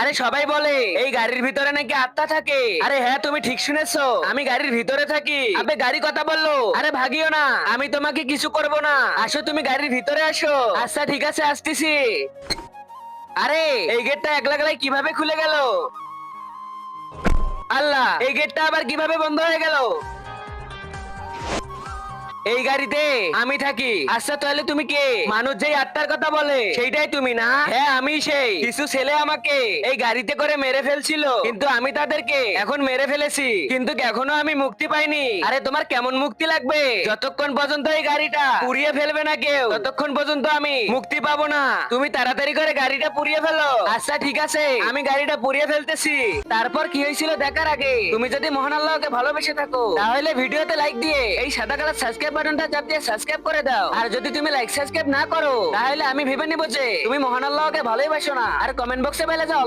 আরে সবাই বলে এই গাড়ির ভিতরে নাকি আত্মা থাকে। আরে হ্যাঁ, তুমি ঠিক শুনেছো, আমি গাড়ির ভিতরে থাকি। আবে গাড়ি কথা বললো, আরে ভাগিও না, আমি তোমাকে কিছু করব না। আসো, তুমি গাড়ির ভিতরে আসো। আচ্ছা ঠিক আছে, আসতেছি। আরে এই গেটটা একলা গেলাই কিভাবে খুলে গেল? আল্লাহ, এই গেটটা আবার কিভাবে বন্ধ হয়ে গেল? এই গাড়িতে আমি থাকি। আচ্ছা তাহলে তুমি কে? মানুষ যেই আত্মার কথা বলে সেইটাই তুমি না? হ্যাঁ আমি সেই। কিছু ছেলে আমাকে এই গাড়িতে করে মেরে ফেলছিল, কিন্তু আমি তাদেরকে এখন মেরে ফেলেছি, কিন্তু এখনো আমি মুক্তি পাইনি। আরে তোমার কেমন মুক্তি লাগবে? যতক্ষণ পর্যন্ত এই গাড়িটা পুড়িয়ে ফেলবে না কেউ, ততক্ষণ পর্যন্ত আমি মুক্তি পাবো না। তুমি তাড়াতাড়ি করে গাড়িটা পুড়িয়ে ফেলো। আচ্ছা ঠিক আছে, আমি গাড়িটা পুড়িয়ে ফেলতেছি। তারপর কি হয়েছিল দেখার আগে তুমি যদি মহান আল্লাহকে ভালোবেসে থাকো, তাহলে ভিডিওতে লাইক দিয়ে এই সাদা কালার সাবস্ক্রাইব বাটনটা চাপ দিয়ে সাবস্ক্রাইব করে দাও। আর যদি তুমি লাইক সাবস্ক্রাইব না করো, তাহলে আমি ভেবে নিব যে তুমি মহান আল্লাহকে ভালোবাসো না। আর কমেন্ট বক্সে বলে যাও